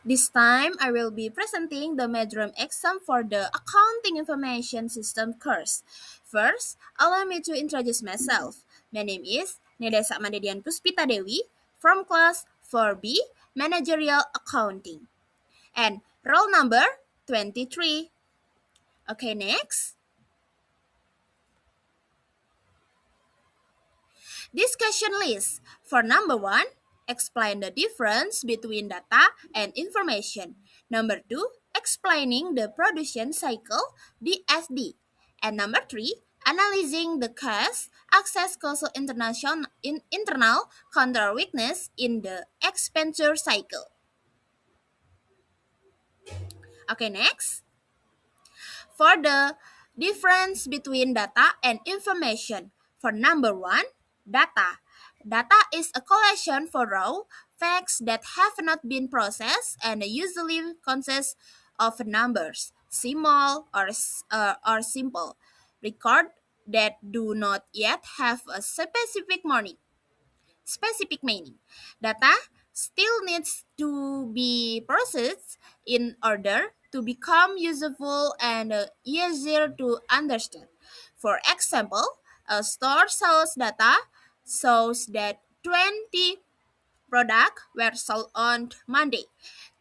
This time, I will be presenting the midterm exam for the Accounting Information System course. First, allow me to introduce myself. My name is Desak Dian Puspita Dewi from class 4B, Managerial Accounting, and roll number 23. Okay, next. Discussion list. For number one, explain the difference between data and information. Number two, explaining the production cycle, DSD. And number three, analyzing the cash access causal internal counter weakness in the expenditure cycle. Okay, next. For the difference between data and information. For number one, data. Data is a collection for raw facts that have not been processed and usually consists of numbers, small or simple, record that do not yet have a specific meaning. Data still needs to be processed in order to become useful and easier to understand. For example, a store sales data shows that 20 products were sold on Monday,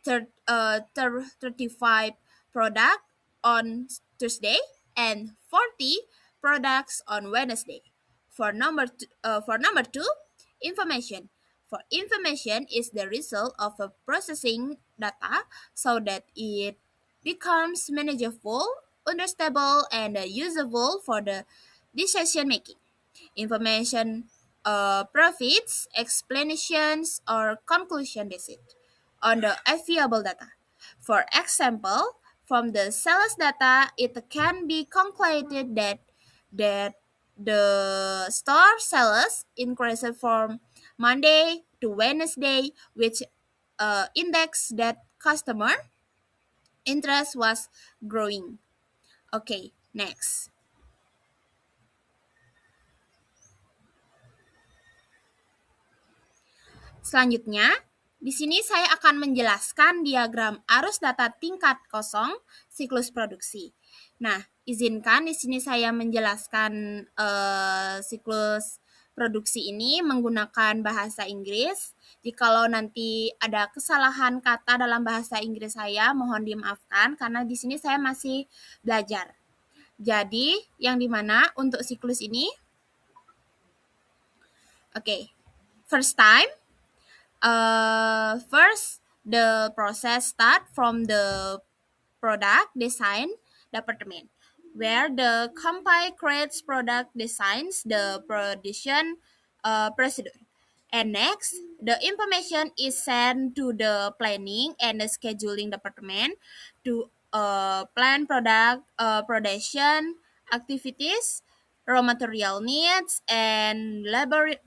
35 products on Tuesday, and 40 products on Wednesday. For number two, information. For information is the result of a processing data so that it becomes manageable, understandable, and usable for the decision making. Information profits, explanations, or conclusion visit on the available data. For example, from the sales data, it can be concluded that the store sales increased from Monday to Wednesday, which index that customer interest was growing. Okay, next. Selanjutnya, di sini saya akan menjelaskan diagram arus data tingkat kosong siklus produksi. Nah, izinkan di sini saya menjelaskan siklus produksi ini menggunakan bahasa Inggris. Jikalau nanti ada kesalahan kata dalam bahasa Inggris saya, mohon dimaafkan karena di sini saya masih belajar. Jadi, yang dimana untuk siklus ini, oke, first time, first, the process start from the product design department, where the company creates product designs, the production procedure. And next, the information is sent to the planning and the scheduling department to plan product production activities, raw material needs, and labor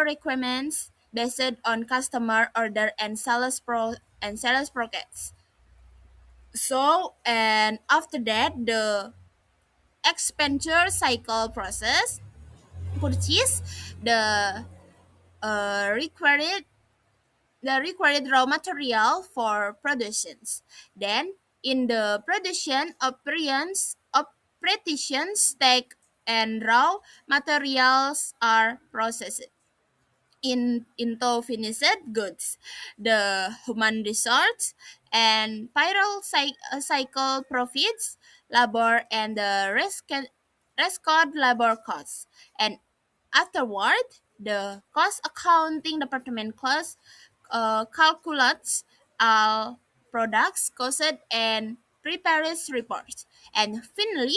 requirements based on customer order and sales projects. So, and after that, the expenditure cycle process purchase the required raw material for productions. Then, in the production operations take and raw materials are processed into finished goods. The human resource and payroll cycle profits, labor, and the record labor costs. And afterward, the cost accounting department calculates all products costed and prepares reports. And finally,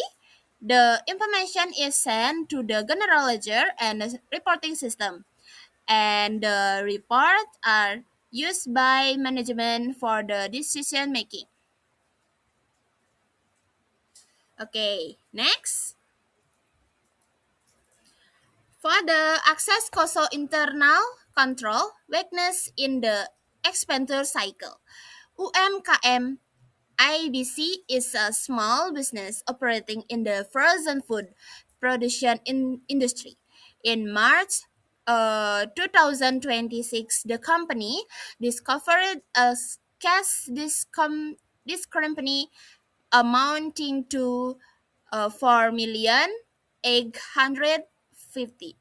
the information is sent to the general ledger and the reporting system, and the reports are used by management for the decision making. Okay, next. For the access causal internal control weakness in the expenditure cycle, UMKM IBC is a small business operating in the frozen food production industry. In March 2026, the company discovered a cash this company amounting to 4,850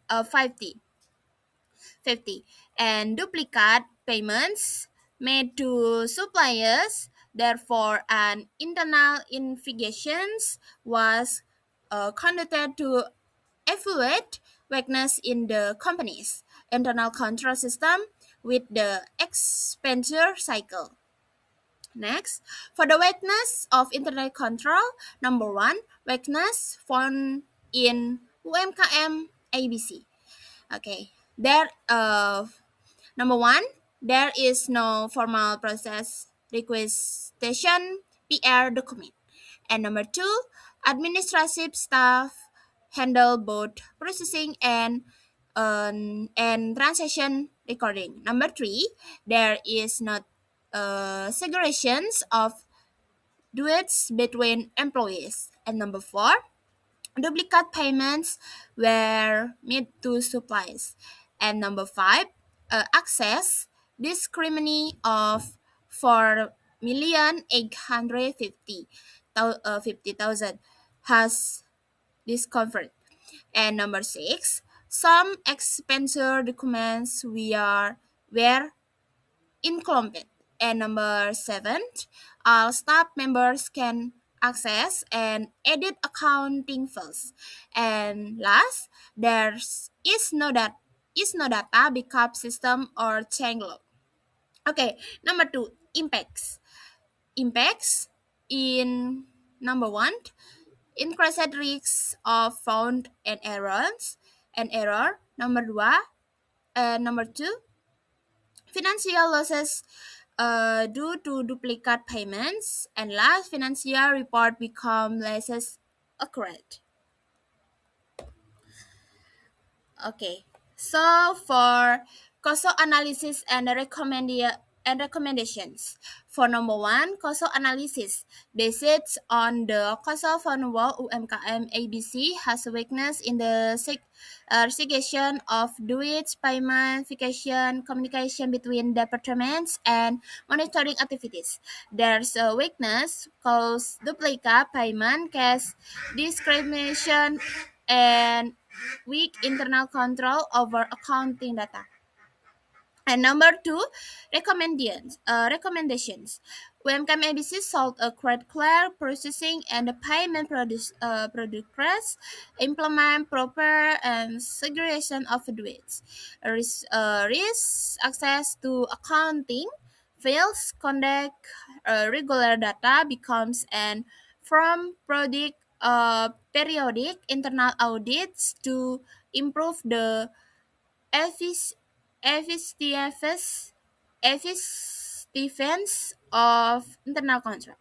50 and duplicate payments made to suppliers. Therefore, an internal investigations was conducted to evaluate weakness in the company's internal control system with the expenditure cycle. Next, for the weakness of internal control, number one, weakness found in UMKM ABC. Okay, there number one, there is no formal process requisition PR document. And number two, administrative staff handle both processing and transaction recording. Number three, there is not segregations of duties between employees. And number four, duplicate payments were made to suppliers. And number five, access discrimination of 4,850,000 has discovered. And number six, some expenditure documents were incomplete. And number seven, all staff members can access and edit accounting files. And last, there is no data backup system or change log. Okay, number two, impacts. Impacts in number one, increased risks of found and error. Number two, financial losses due to duplicate payments, and last, financial report become less accurate. Okay, so for cost analysis and recommendations. For number one, cost analysis based on the cost vulnerable UMKM ABC has a weakness in the segregation of duties, payment, verification, communication between departments, and monitoring activities. There's a weakness cause duplicate payment, cash discrimination, and weak internal control over accounting data. And number two, recommendations. UMKM ABC sought a clear processing and the payment products, implement proper and segregation of duties, risk access to accounting, fails conduct regular data becomes and from product periodic internal audits to improve the effic- effectiveness effectiveness of internal control.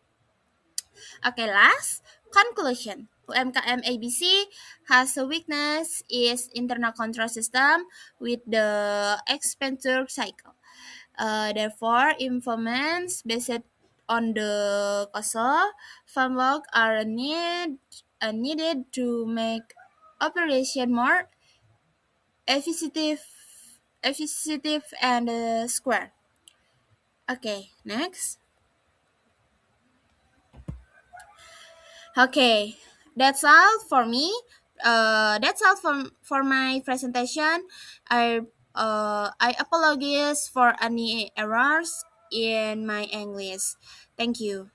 Okay, last conclusion. UMKM ABC has a weakness is internal control system with the expenditure cycle. Therefore, improvements based on the COSO framework are needed to make operation more efficient, and square. Okay, next. Okay, that's all for me. That's all for my presentation. I apologize for any errors in my English. Thank you.